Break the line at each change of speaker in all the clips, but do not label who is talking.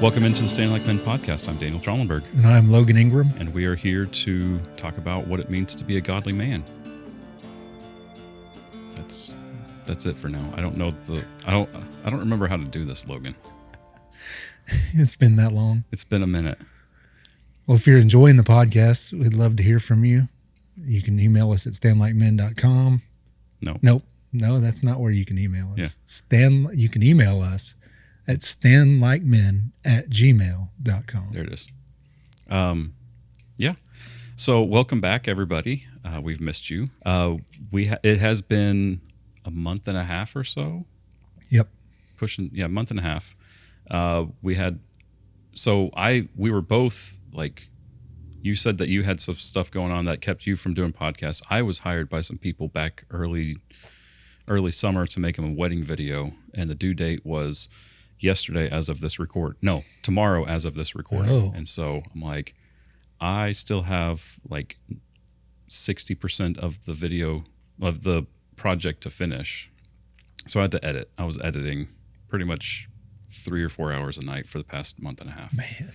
Welcome into the Stand Like Men podcast. I'm Daniel Trollenberg.
And I'm Logan Ingram.
And we are here to talk about what it means to be a godly man. That's it for now. I don't remember how to do this, Logan.
It's been that long.
It's been a minute.
Well, if you're enjoying the podcast, we'd love to hear from you. You can email us at standlikemen.com. Nope. No, that's not where you can email us.
Yeah.
You can email us at standlikemen@gmail.com.
There it is. Yeah. So welcome back, everybody. We've missed you. It has been a month and a half or so.
Yep.
A month and a half. We were both like, you said that you had some stuff going on that kept you from doing podcasts. I was hired by some people back early summer to make them a wedding video, and the due date was tomorrow as of this recording.
Oh.
And so I'm like, I still have like 60% of the video of the project to finish. So I had to edit. I was editing pretty much 3 or 4 hours a night for the past month and a half.
Man.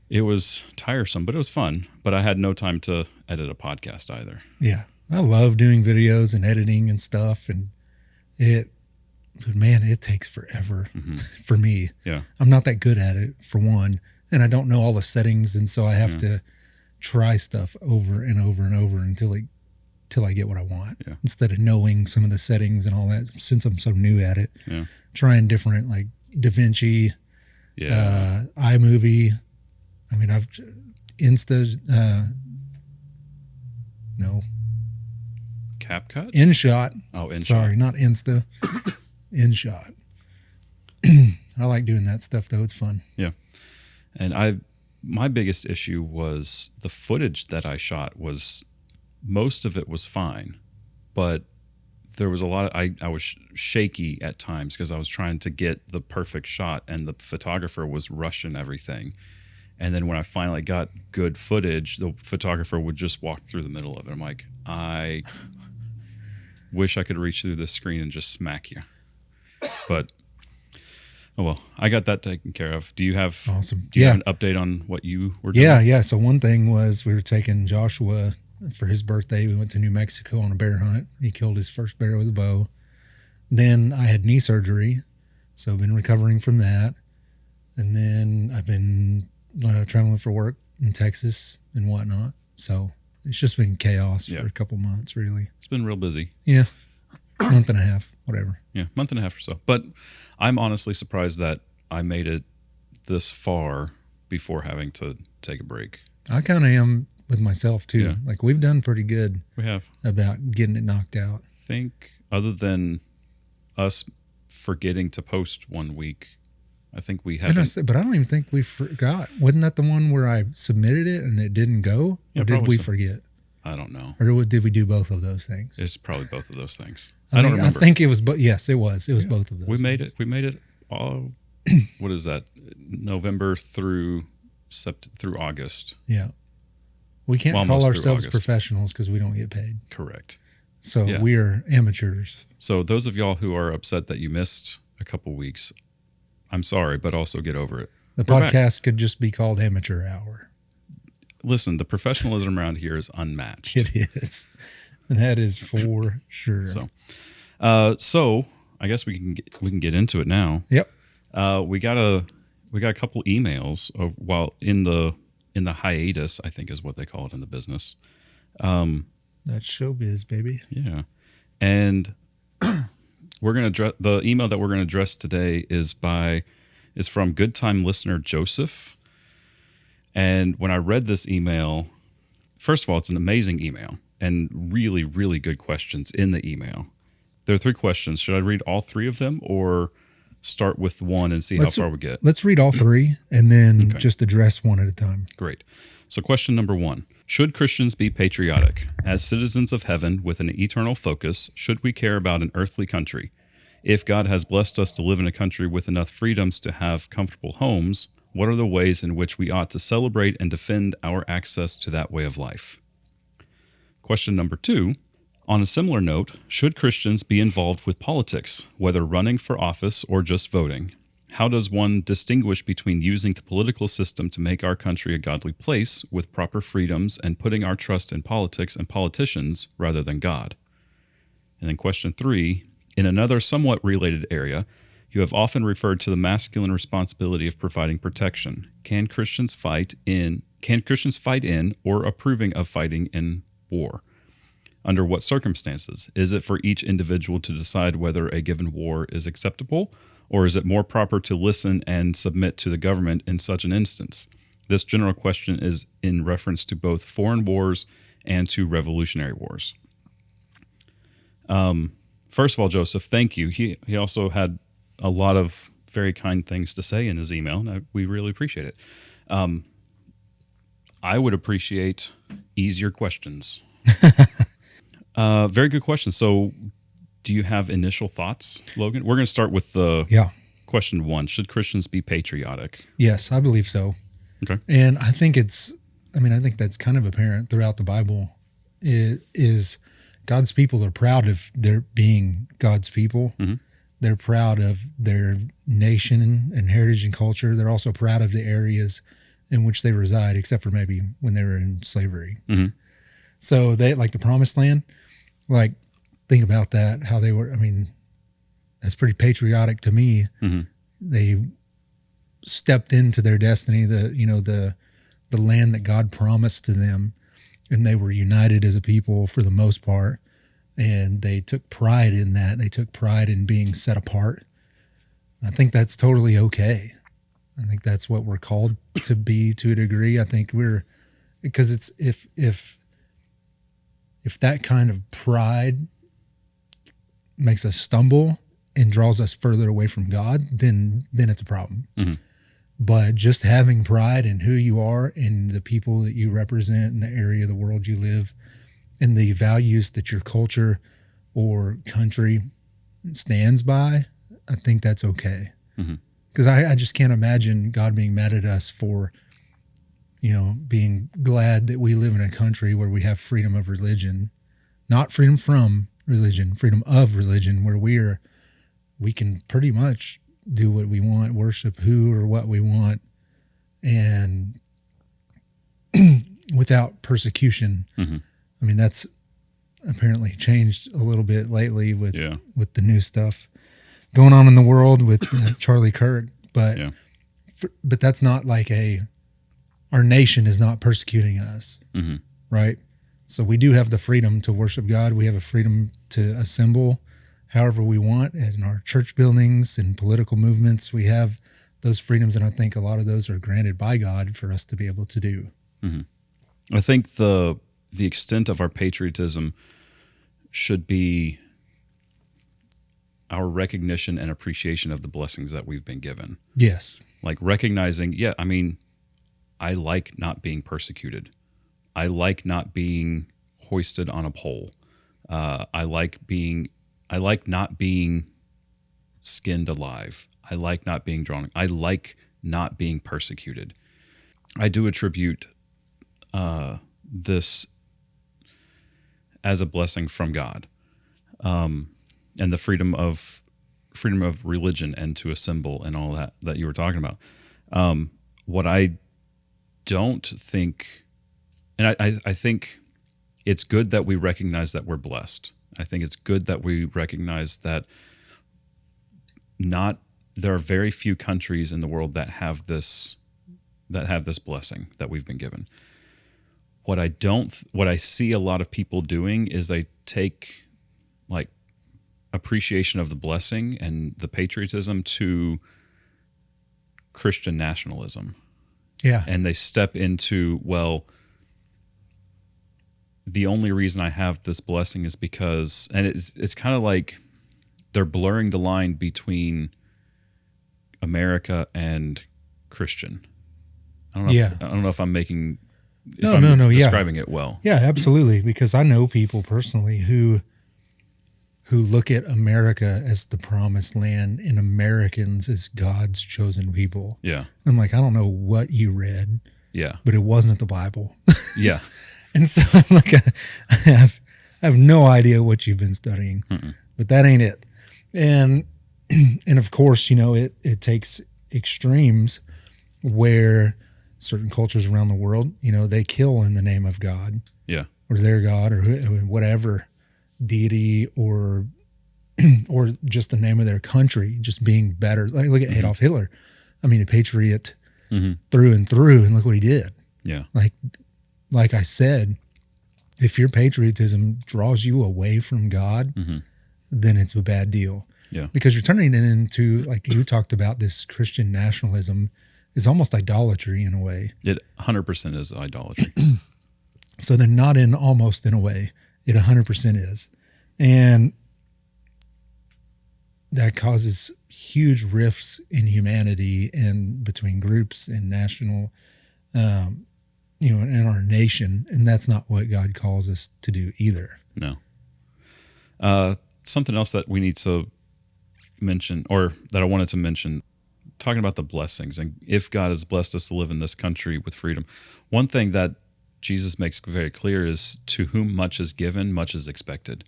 It was tiresome, but it was fun. But I had no time to edit a podcast either.
Yeah. I love doing videos and editing and stuff. But man, it takes forever for me.
Yeah.
I'm not that good at it, for one. And I don't know all the settings. And so I have to try stuff over and over and over until I get what I want.
Yeah.
Instead of knowing some of the settings and all that, since I'm so new at it.
Yeah.
Trying different, like DaVinci, iMovie. I mean, I've
CapCut?
InShot.
Oh, InShot.
Sorry, not Insta. InShot. I like doing that stuff, though. It's fun.
Yeah. And my biggest issue was the footage that I shot most of it was fine, but there was a lot of, I was shaky at times because I was trying to get the perfect shot and the photographer was rushing everything. And then when I finally got good footage, the photographer would just walk through the middle of it. I'm like, I wish I could reach through this screen and just smack you. But, oh well, I got that taken care of. Do you have
awesome?
Do you have an update on what you were doing?
Yeah. So one thing was we were taking Joshua for his birthday. We went to New Mexico on a bear hunt. He killed his first bear with a bow. Then I had knee surgery, so I've been recovering from that. And then I've been traveling for work in Texas and whatnot. So it's just been chaos for a couple months, really.
It's been real busy.
Yeah. Month and a half, whatever.
Yeah, month and a half or so. But I'm honestly surprised that I made it this far before having to take a break.
I kind of am with myself, too.
Yeah.
Like, we've done pretty good.
We have.
About getting it knocked out.
I think other than us forgetting to post 1 week, I think we haven't.
But I don't even think we forgot. Wasn't that the one where I submitted it and it didn't go?
Yeah,
or did we
so.
I
don't know.
Or did we do both of those things?
It's probably both of those things.
I
don't remember.
I think it was, yes, it was. It was both of those.
We made it all, what is that? November through August.
Yeah. We can't call ourselves professionals because we don't get paid.
Correct.
So we are amateurs.
So those of y'all who are upset that you missed a couple weeks, I'm sorry, but also get over it.
The podcast could just be called Amateur Hour.
Listen, the professionalism around here is unmatched.
It is. And that is for sure.
So I guess we can get into it now.
Yep.
We got a couple emails while in the hiatus, I think is what they call it in the business.
That's showbiz, baby.
Yeah. And we're going to the email that we're going to address today is from good time listener Joseph. And when I read this email, first of all, it's an amazing email and really, really good questions in the email. There are 3 questions. Should I read all 3 of them or start with one and see how far we get?
Let's read all 3 and then just address one at a time.
Great. So question number 1. Should Christians be patriotic? As citizens of heaven with an eternal focus, should we care about an earthly country? If God has blessed us to live in a country with enough freedoms to have comfortable homes, what are the ways in which we ought to celebrate and defend our access to that way of life? Question number 2. On a similar note, should Christians be involved with politics, whether running for office or just voting? How does one distinguish between using the political system to make our country a godly place with proper freedoms and putting our trust in politics and politicians rather than God? And then question 3, in another somewhat related area, you have often referred to the masculine responsibility of providing protection. Can Christians fight in or approving of fighting in war? Under what circumstances? Is it for each individual to decide whether a given war is acceptable, or is it more proper to listen and submit to the government in such an instance? This general question is in reference to both foreign wars and to revolutionary wars. First of all, Joseph, thank you. He also had a lot of very kind things to say in his email, and we really appreciate it. I would appreciate easier questions. Very good question. So, do you have initial thoughts, Logan? We're going to start with question 1. Should Christians be patriotic?
Yes, I believe so.
Okay.
And I think I think that's kind of apparent throughout the Bible. It is God's people are proud of their being God's people. Mm-hmm. They're proud of their nation and heritage and culture. They're also proud of the areas in which they reside, except for maybe when they were in slavery. Mm-hmm. So they like the Promised Land. Like, think about that, how they were. I mean, that's pretty patriotic to me. Mm-hmm. They stepped into their destiny, the land that God promised to them, and they were united as a people for the most part. And they took pride in that. They took pride in being set apart. I think that's totally okay. I think that's what we're called to be to a degree. I think because it's if that kind of pride makes us stumble and draws us further away from God, then it's a problem. Mm-hmm. But just having pride in who you are and the people that you represent in the area of the world you live and the values that your culture or country stands by, I think that's okay. Because I just can't imagine God being mad at us for, being glad that we live in a country where we have freedom of religion, not freedom from religion, freedom of religion, where we can pretty much do what we want, worship who or what we want, and without persecution. Mm-hmm. I mean, that's apparently changed a little bit lately with the new stuff going on in the world with Charlie Kirk. But but that's not like our nation is not persecuting us, mm-hmm. right? So we do have the freedom to worship God. We have a freedom to assemble however we want in our church buildings and political movements. We have those freedoms, and I think a lot of those are granted by God for us to be able to do.
Mm-hmm. I think the extent of our patriotism should be our recognition and appreciation of the blessings that we've been given.
Yes.
Like recognizing, I like not being persecuted. I like not being hoisted on a pole. I like not being skinned alive. I like not being drawn. I like not being persecuted. I do attribute this as a blessing from God, and the freedom of religion and to assemble and all that you were talking about. What I don't think, and I think it's good that we recognize that we're blessed. I think it's good that we recognize that there are very few countries in the world that have this blessing that we've been given. What I see a lot of people doing is they take like appreciation of the blessing and the patriotism to Christian nationalism.
Yeah.
And they step into, the only reason I have this blessing is because, and it's kind of like they're blurring the line between America and Christian. I don't know if I'm making, describing it well.
Yeah, absolutely. Because I know people personally who look at America as the promised land and Americans as God's chosen people.
Yeah.
I'm like, I don't know what you read.
Yeah.
But it wasn't the Bible.
Yeah.
And so I'm like, I have no idea what you've been studying. Mm-mm. But that ain't it. And And of course, it takes extremes where certain cultures around the world, they kill in the name of God
Yeah.
or their God or whatever deity or just the name of their country, just being better. Like, look at Adolf Hitler. I mean, a patriot through and through, and look what he did.
Yeah.
Like I said, if your patriotism draws you away from God, then it's a bad deal.
Yeah.
Because you're turning it into, like you talked about, this Christian nationalism is almost idolatry in a way.
It 100% is idolatry.
So they're not almost in a way. It 100% is. And that causes huge rifts in humanity and between groups and national, in our nation. And that's not what God calls us to do either.
No. Something else that we need to mention, or that I wanted to mention, talking about the blessings, and if God has blessed us to live in this country with freedom, one thing that Jesus makes very clear is, to whom much is given, much is expected.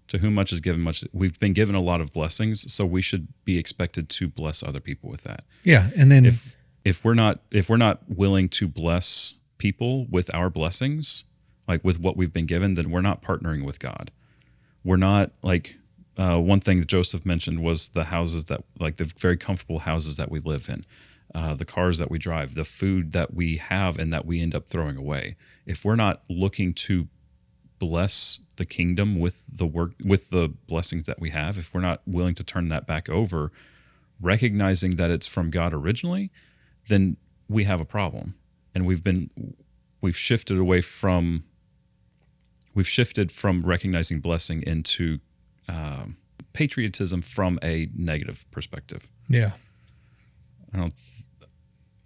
To whom much is given, much. We've been given a lot of blessings, so we should be expected to bless other people with that.
Yeah, and then
if we're not willing to bless people with our blessings, like with what we've been given, then we're not partnering with God. We're not like one thing that Joseph mentioned was the houses that, like the very comfortable houses that we live in, the cars that we drive, the food that we have and that we end up throwing away. If we're not looking to bless the kingdom with the work, with the blessings that we have, if we're not willing to turn that back over, recognizing that it's from God originally, then we have a problem. And we've shifted from recognizing blessing into patriotism from a negative perspective.
Yeah.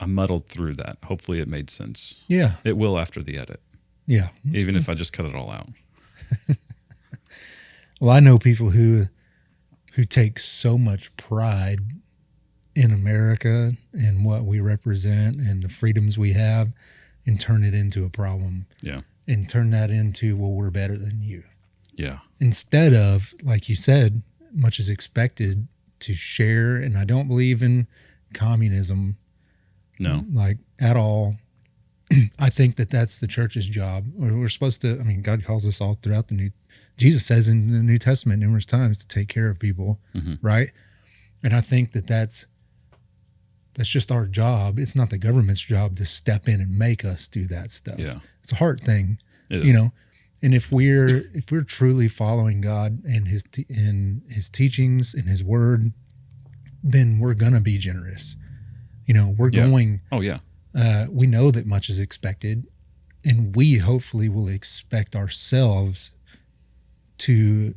I muddled through that. Hopefully it made sense.
Yeah.
It will after the edit.
Yeah.
Even if I just cut it all out.
Well, I know people who take so much pride in America and what we represent and the freedoms we have, and turn it into a problem.
Yeah.
And turn that into, well, we're better than you.
Yeah.
Instead of, like you said, much is expected to share. And I don't believe in communism.
No.
Like at all. I think that that's the church's job. We're supposed to, God calls us all throughout Jesus says in the New Testament numerous times to take care of people, right? And I think that that's just our job. It's not the government's job to step in and make us do that stuff.
Yeah.
It's a heart thing,
It is.
And if we're truly following God and his teachings and his word, then we're gonna be generous. We're going.
Oh yeah.
We know that much is expected, and we hopefully will expect ourselves to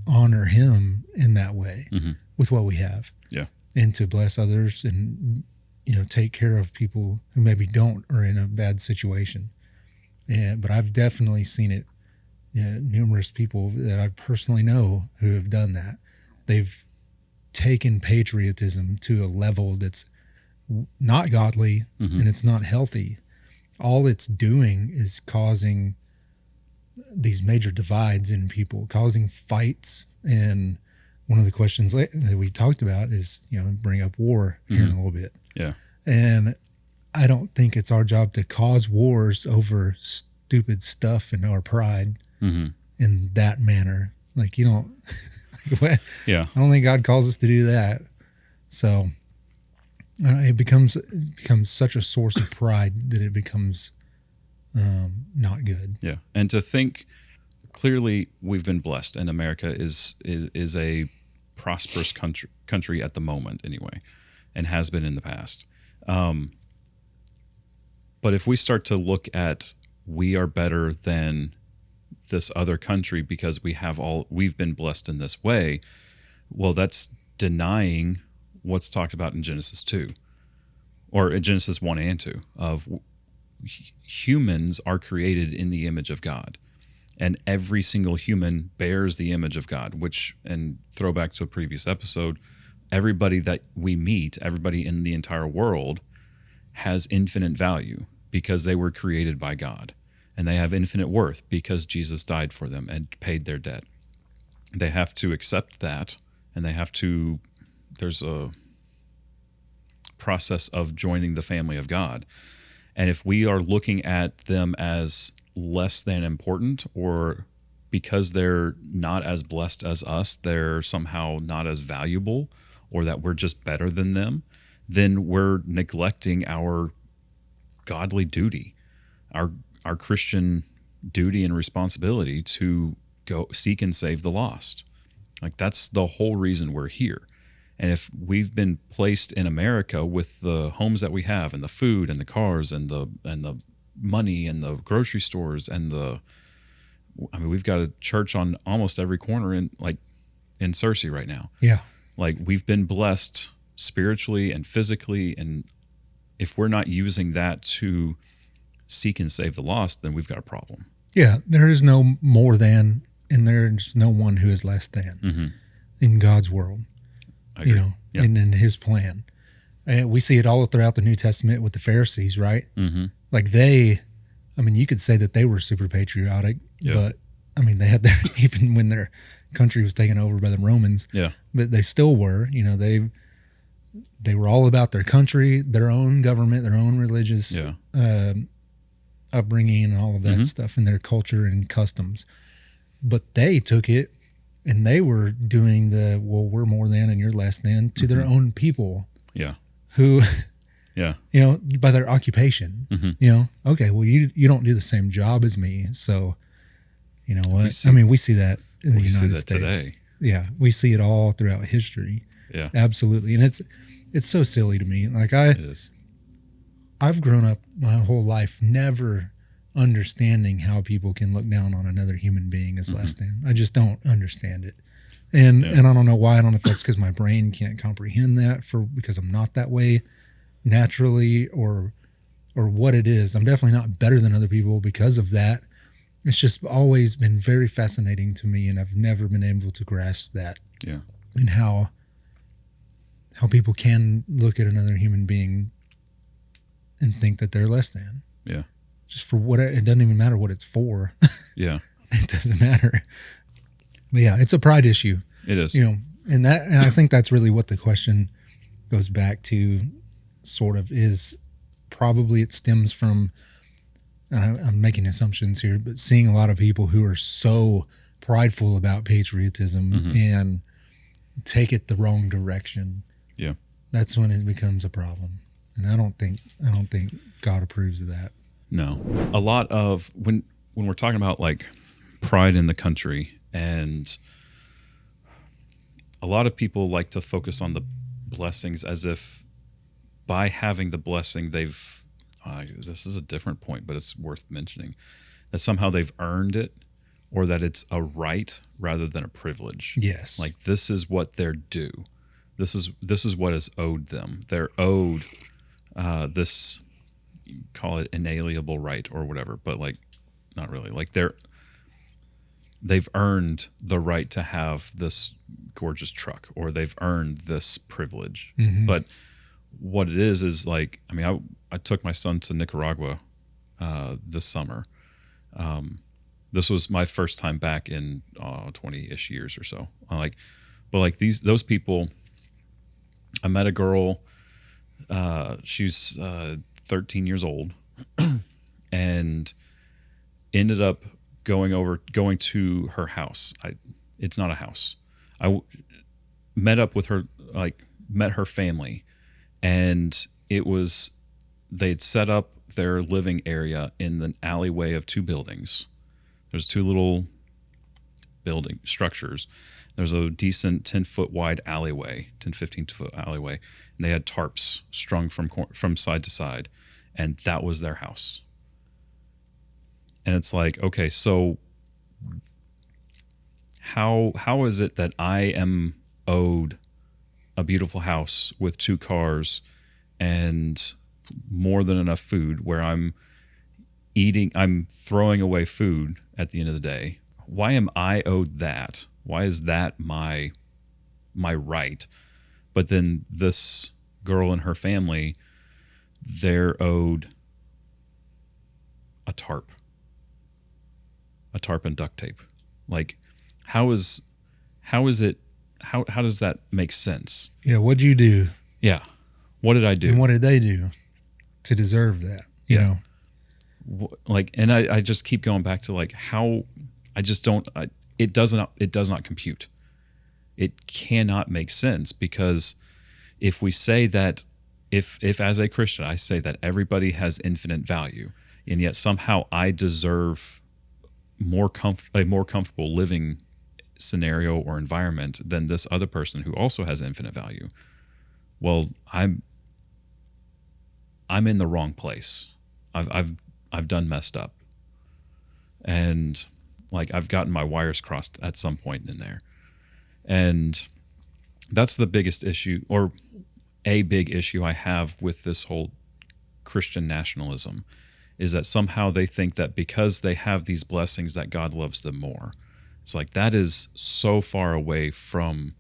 honor him in that way with what we have.
Yeah.
And to bless others and, take care of people who maybe don't or in a bad situation. But I've definitely seen it. Numerous people that I personally know who have done that. They've taken patriotism to a level that's not godly and it's not healthy. All it's doing is causing these major divides in people, causing fights. And one of the questions that we talked about is, bring up war here in a little bit.
Yeah.
And I don't think it's our job to cause wars over stupid stuff and our pride in that manner. Like, you don't,
Yeah.
I don't think God calls us to do that. So it becomes such a source of pride that it becomes not good.
Yeah. And to think, clearly we've been blessed, and America is a prosperous country at the moment anyway, and has been in the past. But if we start to look at, we are better than this other country because we've been blessed in this way, well, that's denying what's talked about in Genesis 2, or in Genesis 1 and 2, of humans are created in the image of God. And every single human bears the image of God, which, and throwback to a previous episode, everybody that we meet, everybody in the entire world has infinite value because they were created by God. And they have infinite worth because Jesus died for them and paid their debt. They have to accept that, and they have to there's a process of joining the family of God. And if we are looking at them as less than important, or because they're not as blessed as us, they're somehow not as valuable, or that we're just better than them, then we're neglecting our godly duty, our Christian duty and responsibility to go seek and save the lost. Like, that's the whole reason we're here. And if we've been placed in America with the homes that we have, and the food and the cars and the money and the grocery stores and we've got a church on almost every corner in Searcy right now.
Yeah.
Like, we've been blessed spiritually and physically, and if we're not using that to seek and save the lost, then we've got a problem.
Yeah, there is no more than, and there's no one who is less than in God's world.
I agree. Yeah.
And in His plan. And we see it all throughout the New Testament with the Pharisees, right? Mm-hmm. Like you could say that they were super patriotic, but they had their, even when their country was taken over by the Romans, but they still were, they were all about their country, their own government, their own religious upbringing and all of that stuff, and their culture and customs. But they took it and they were doing we're more than and you're less than to their own people. Yeah. Who, by their occupation, okay, well, you don't do the same job as me. So, you know what? We see that in the United States today. Yeah. We see it all throughout history. Yeah, absolutely. And it's so silly to me. Like I've grown up my whole life never understanding how people can look down on another human being as less than. I just don't understand it. And I don't know why. I don't know if that's because my brain can't comprehend that because I'm not that way naturally or what it is. I'm definitely not better than other people because of that. It's just always been very fascinating to me, and I've never been able to grasp that. Yeah. And how people can look at another human being and think that they're less than. Yeah. Just for what it doesn't even matter what it's for. Yeah. It doesn't matter. But yeah, it's a pride issue.
It is.
And I think that's really what the question goes back to, sort of, is probably it stems from, and I'm making assumptions here, but seeing a lot of people who are so prideful about patriotism and take it the wrong direction. Yeah. That's when it becomes a problem. And I don't think God approves of that.
No. A lot of when we're talking about like pride in the country, and a lot of people like to focus on the blessings as if by having the blessing they've this is a different point, but it's worth mentioning, that somehow they've earned it, or that it's a right rather than a privilege. Yes. Like, this is what they're due. This is what is owed them. They're owed this, call it inalienable right or whatever, but like, not really. Like, they've earned the right to have this gorgeous truck, or they've earned this privilege. But what it is like, I took my son to Nicaragua this summer. This was my first time back in 20-ish years or so. Those people, I met a girl, she's 13 years old, and ended up going to her house. It's not a house. I met up with her, met her family, and they'd set up their living area in the alleyway of two buildings. There's two little building structures. There's a decent 10-foot wide alleyway, 10, 15-foot alleyway, and they had tarps strung from side to side, and that was their house. And it's like, okay, so how is it that I am owed a beautiful house with two cars and more than enough food, where I'm throwing away food at the end of the day? Why am I owed that? Why is that my right? But then this girl and her family, they're owed a tarp and duct tape. Like, how is it how does that make sense?
Yeah, what'd you do?
Yeah. What did I do?
And what did they do to deserve that? You
Yeah.
know?
Like, and I just keep going back to like how I just don't, it does not compute. It cannot make sense, because if we say that, if as a Christian, I say that everybody has infinite value, and yet somehow I deserve a more comfortable living scenario or environment than this other person who also has infinite value. Well, I'm in the wrong place. I've done messed up, and like I've gotten my wires crossed at some point in there, and that's the biggest issue, or a big issue I have with this whole Christian nationalism, is that somehow they think that because they have these blessings that God loves them more. It's like that is so far away from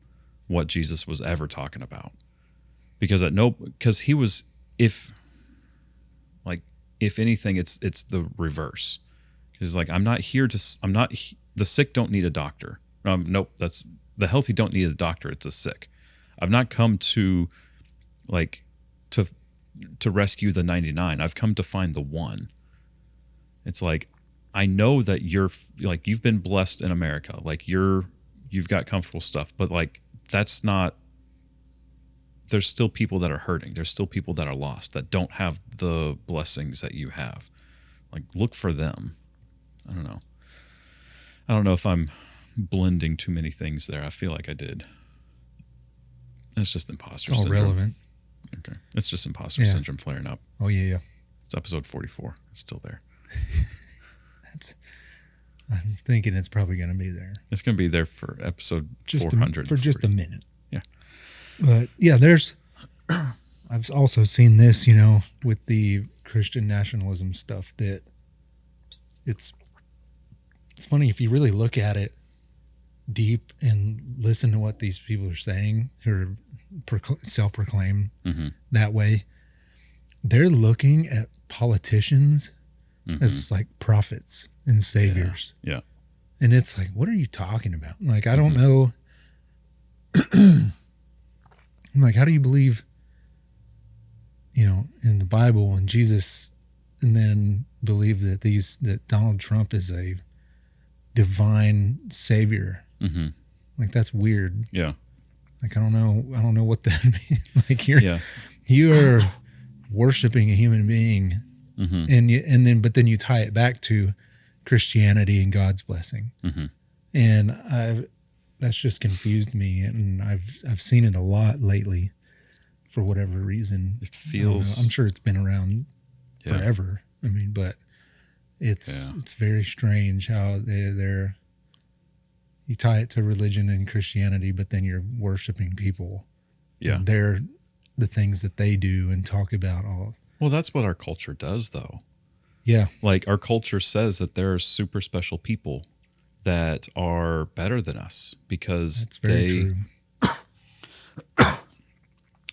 what Jesus was ever talking about. Because he was, if anything, it's the reverse. Because like the sick don't need a doctor. Nope, that's the healthy don't need a doctor. It's the sick. I've not come to to rescue the 99. I've come to find the one. It's like, I know that you've been blessed in America. Like you've got comfortable stuff, but like that's not, there's still people that are hurting. There's still people that are lost that don't have the blessings that you have. Like, look for them. I don't know. I don't know if I'm blending too many things there. I feel like I did. It's just imposter
It's all
syndrome.
relevant.
Okay. It's just imposter syndrome flaring up.
Oh, yeah.
It's episode 44. It's still there.
I'm thinking it's probably going to be there.
It's going to be there for episode 400.
For just a minute.
Yeah.
But yeah, I've also seen this, with the Christian nationalism stuff, that it's funny if you really look at it deep and listen to what these people are saying, who are self-proclaimed that way. They're looking at politicians as like prophets and saviors.
Yeah.
And it's like, what are you talking about? Like, I don't know. I'm like, how do you believe, in the Bible and Jesus, and then believe that Donald Trump is a divine savior? Like, that's weird.
Yeah.
Like, I don't know what that means. Like, you're worshiping a human being, but then you tie it back to Christianity and God's blessing. And that's just confused me, and I've seen it a lot lately for whatever reason.
It feels,
I'm sure it's been around forever. I mean, but it's very strange how they're you tie it to religion and Christianity, but then you're worshiping people.
Yeah.
And they're the things that they do and talk about all.
Well, that's what our culture does, though.
Yeah.
Like, our culture says that there are super special people that are better than us because
That's very true.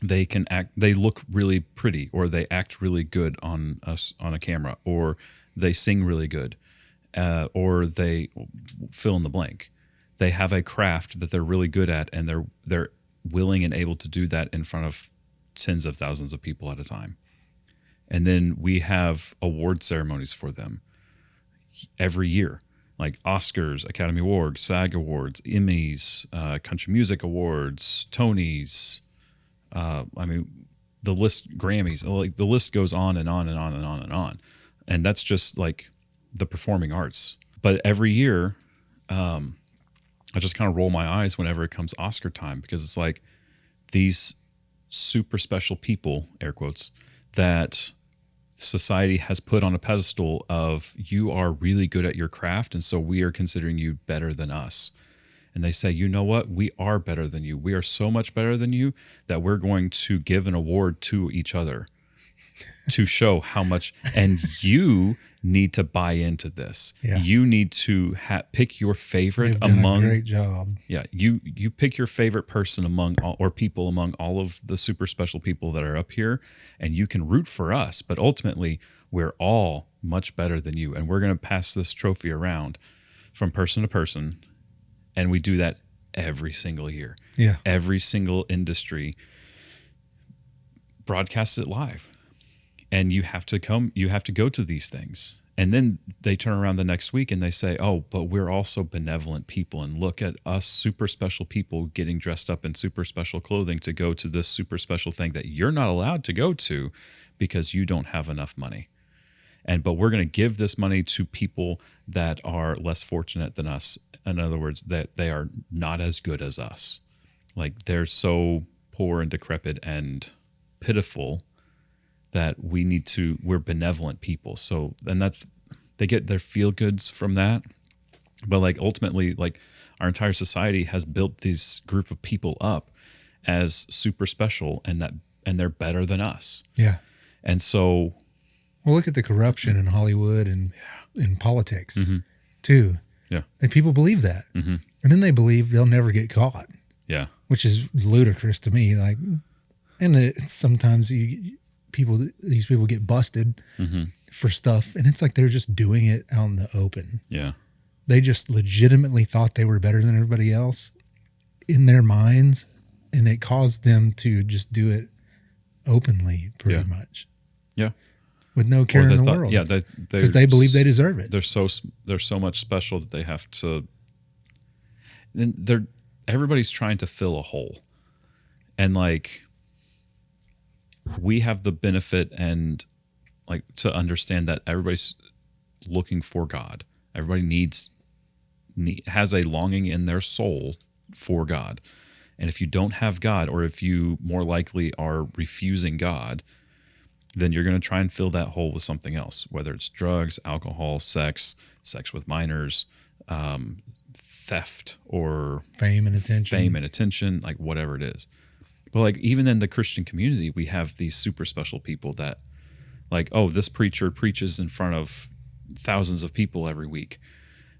They can act, they look really pretty, or they act really good on us on a camera, or they sing really good, or they fill in the blank. They have a craft that they're really good at, and they're willing and able to do that in front of tens of thousands of people at a time. And then we have award ceremonies for them every year, like Oscars, Academy Awards, SAG Awards, Emmys, Country Music Awards, Tonys. I mean, the list, Grammys, like the list goes on and on and on and on and on. And that's just like the performing arts. But every year, I just kind of roll my eyes whenever it comes Oscar time, because it's like these super special people, air quotes, that society has put on a pedestal of, you are really good at your craft, and so we are considering you better than us. And they say, you know what? We are better than you. We are so much better than you that we're going to give an award to each other to show how much. And you need to buy into this.
Yeah.
You need to pick your favorite
They've done
among.
a great job.
Yeah, you pick your favorite person among all, or people among all of the super special people that are up here, and you can root for us. But ultimately, we're all much better than you, and we're going to pass this trophy around from person to person. And we do that every single year.
Yeah.
Every single industry broadcasts it live. And you have to go to these things. And then they turn around the next week and they say, oh, but we're also benevolent people. And look at us super special people getting dressed up in super special clothing to go to this super special thing that you're not allowed to go to because you don't have enough money. But we're going to give this money to people that are less fortunate than us. In other words, that they are not as good as us. Like they're so poor and decrepit and pitiful that we're benevolent people. So, and they get their feel goods from that. But like ultimately, like our entire society has built this group of people up as super special and they're better than us.
Yeah.
And so,
well, look at the corruption in Hollywood and in politics
mm-hmm.
too.
Yeah.
And people believe that.
Mm-hmm.
And then they believe they'll never get caught.
Yeah.
Which is ludicrous to me. Like, and sometimes these people get busted
mm-hmm.
for stuff, and it's like they're just doing it out in the open.
Yeah.
They just legitimately thought they were better than everybody else in their minds, and it caused them to just do it openly, pretty much.
Yeah.
With no care in the world.
Yeah,
because they believe they deserve it.
They're so much special that they have to. Then everybody's trying to fill a hole, and like we have the benefit and like to understand that everybody's looking for God. Everybody has a longing in their soul for God, and if you don't have God, or if you more likely are refusing God, then you're going to try and fill that hole with something else, whether it's drugs, alcohol, sex with minors, theft, or
fame and attention,
like whatever it is. But like even in the Christian community, we have these super special people that like, oh, this preacher preaches in front of thousands of people every week.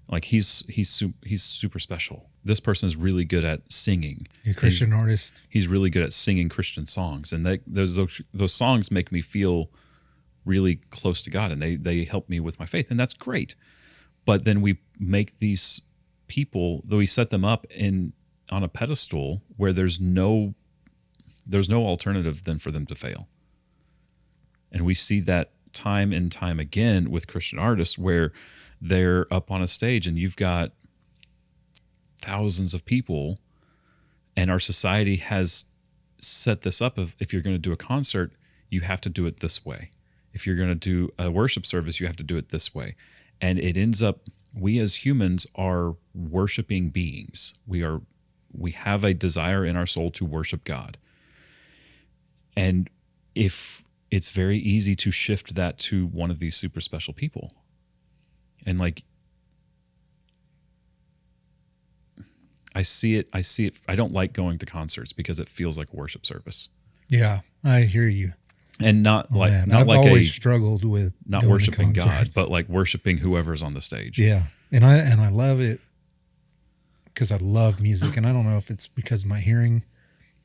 Like he's super special. This person is really good at singing.
A Christian artist.
He's really good at singing Christian songs, and those songs make me feel really close to God, and they help me with my faith, and that's great. But then we make these people, though we set them up on a pedestal where there's no alternative than for them to fail. And we see that time and time again with Christian artists where they're up on a stage and you've got thousands of people, and our society has set this up. If you're going to do a concert, you have to do it this way. If you're going to do a worship service, you have to do it this way. And it ends up, we as humans are worshiping beings. We have a desire in our soul to worship God. And if it's very easy to shift that to one of these super special people. And like, I see it. I don't like going to concerts because it feels like a worship service.
Yeah, I hear you.
And not like
that.
not
I've
like
always struggled with
not
going
worshiping
to
God,
concerts.
but like worshiping whoever's on the stage.
Yeah, and I love it because I love music, and I don't know if it's because my hearing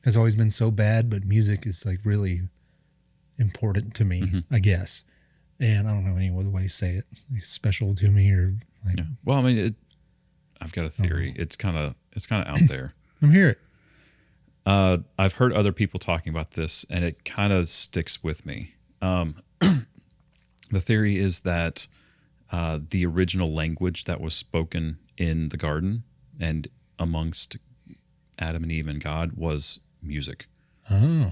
has always been so bad, but music is like really important to me, I guess. And I don't know any other way to say it. It's special to me, or like.
Yeah. Well, I mean, I've got a theory. It's kind of out there.
I'm here.
I've heard other people talking about this, and it kind of sticks with me. The theory is that the original language that was spoken in the garden and amongst Adam and Eve and God was music.
Oh.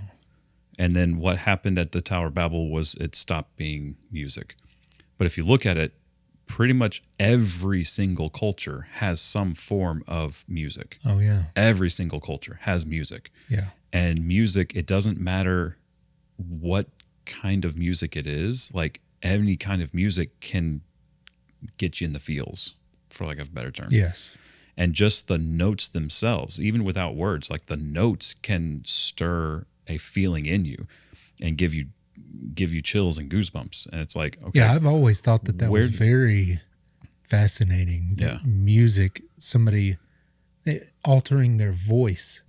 And then what happened at the Tower of Babel was it stopped being music. But if you look at it, pretty much every single culture has some form of music.
Oh, yeah.
Every single culture has music.
Yeah.
And music, it doesn't matter what kind of music it is. Like any kind of music can get you in the feels, for like a better term.
Yes.
And just the notes themselves, even without words, like the notes can stir a feeling in you and give you chills and goosebumps. And it's like, okay.
Yeah, I've always thought that was very fascinating. That music, somebody altering their voice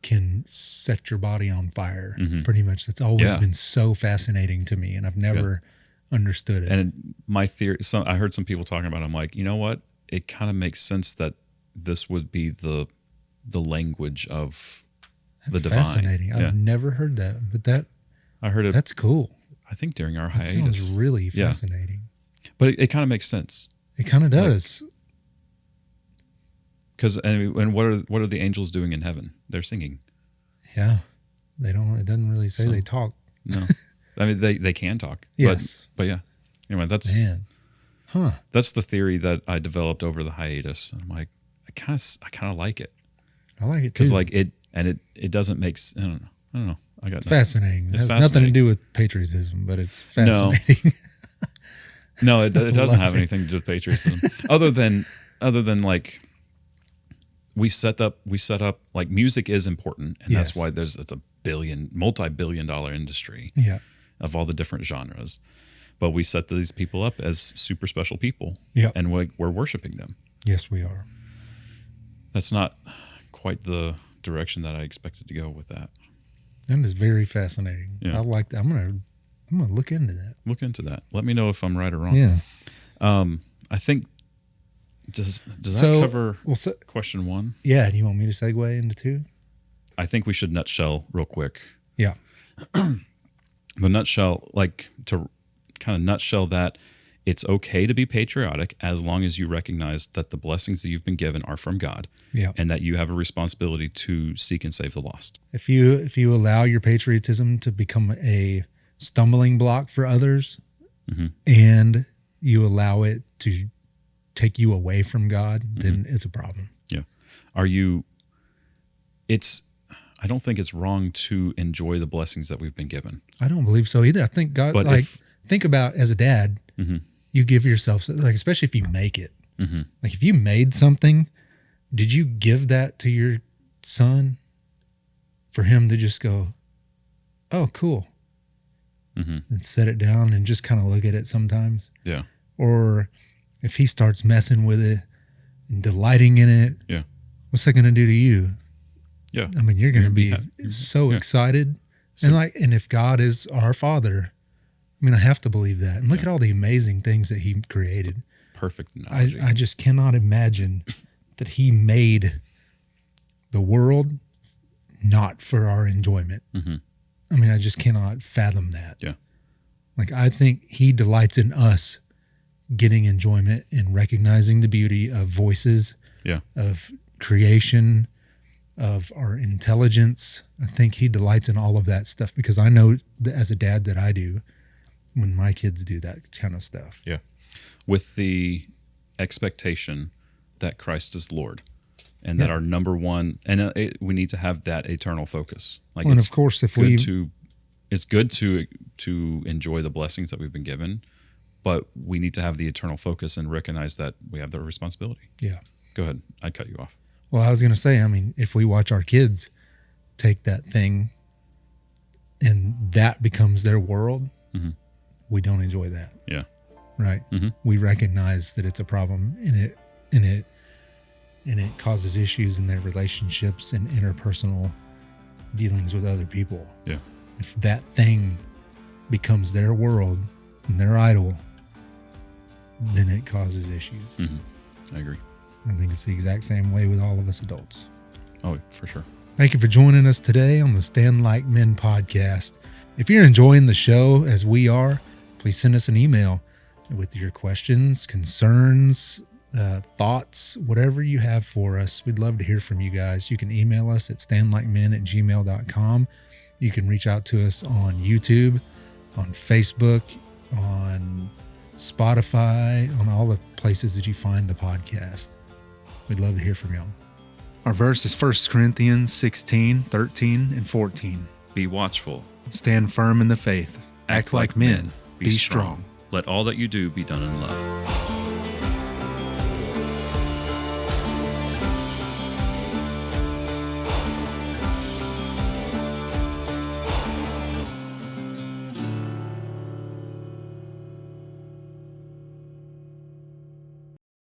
can set your body on fire. Pretty much. That's always been so fascinating to me, and I've never understood it.
And my theory, I heard some people talking about it. I'm like, you know what? It kind of makes sense that this would be the the language of
That's
the divine.
fascinating.
Yeah.
I've never heard that, but
I heard it.
that's cool.
I think during our
That
hiatus.
sounds really fascinating.
But it kind of makes sense.
It kind of does.
Because and what are the angels doing in heaven? They're singing.
Yeah, they don't. It doesn't really say
So-
they talk.
No, I mean they can talk.
Yes,
but yeah. Anyway, that's
man,
that's the theory that I developed over the hiatus. I'm like, I kind of like it
I like it too.
because like it doesn't make. I don't know. I got
It's fascinating. It
It's
has nothing to
fascinating.
do with patriotism, but it's fascinating.
No, it doesn't
Love
have
it.
anything to do with patriotism, other than like we set up like music is important, and
Yes.
that's why it's a multi-billion-dollar industry
Yeah,
of all the different genres. But we set these people up as super special people,
yeah.
and we're worshiping them.
Yes, we are.
That's not quite the direction that I expected to go with that.
That is very fascinating.
Yeah.
I like that. I'm gonna look into that.
Look into that. Let me know if I'm right or wrong.
Yeah.
I think does
So-
that cover
Well, so,
question 1?
yeah. Do you want me to segue into 2?
I think we should nutshell real quick.
Yeah.
The nutshell, like to kind of nutshell that it's okay to be patriotic as long as you recognize that the blessings that you've been given are from God,
Yeah.
and that you have a responsibility to seek and save the lost.
If you allow your patriotism to become a stumbling block for others,
Mhm.
and you allow it to take you away from God, then
Mm-hmm.
it's a problem.
I don't think it's wrong to enjoy the blessings that we've been given.
I don't believe so either. I think God,
But
like,
if-
think about as a dad,
Mhm.
you give yourself, like, especially if you make it.
Mhm.
Like, if you made something, did you give that to your son for him to just go, oh, cool,
Mhm.
and set it down and just kind of look at it sometimes?
Yeah.
Or if he starts messing with it and delighting in it,
Yeah.
what's that going to do to you?
Yeah.
I mean, you're going to
You're
be
gonna be
so
yeah.
excited.
So-
And if God is our Father, I mean, I have to believe that. And look at all the amazing things that He created.
Perfect analogy.
I just cannot imagine that He made the world not for our enjoyment.
Mhm.
I mean, I just cannot fathom that.
Yeah.
Like, I think He delights in us getting enjoyment and recognizing the beauty of voices,
Yeah.
of creation, of our intelligence. I think He delights in all of that stuff, because I know that as a dad that I do when my kids do that kind of stuff.
Yeah. With the expectation that Christ is Lord, and that
Yeah.
our number one, and we need to have that eternal focus. Like,
Well, and
it's
of course, if
good to enjoy the blessings that we've been given, but we need to have the eternal focus and recognize that we have the responsibility.
yeah.
Go ahead. I cut you off.
Well, I was going to say, I mean, if we watch our kids take that thing and that becomes their world,
Mhm.
we don't enjoy that.
Yeah.
Right.
Mhm.
We recognize that it's a problem, and it causes issues in their relationships and interpersonal dealings with other people.
Yeah.
If that thing becomes their world and their idol, then it causes issues.
Mhm. I agree.
I think it's the exact same way with all of us adults.
Oh, for sure.
Thank you for joining us today on the Stand Like Men podcast. If you're enjoying the show as we are, please send us an email with your questions, concerns, thoughts, whatever you have for us. We'd love to hear from you guys. You can email us at standlikemen@gmail.com. You can reach out to us on YouTube, on Facebook, on Spotify, on all the places that you find the podcast. We'd love to hear from y'all. Our verse is 1 Corinthians 16, 13, and 14.
Be watchful.
Stand firm in the faith. Act like men. Be strong.
Let all that you do be done in love.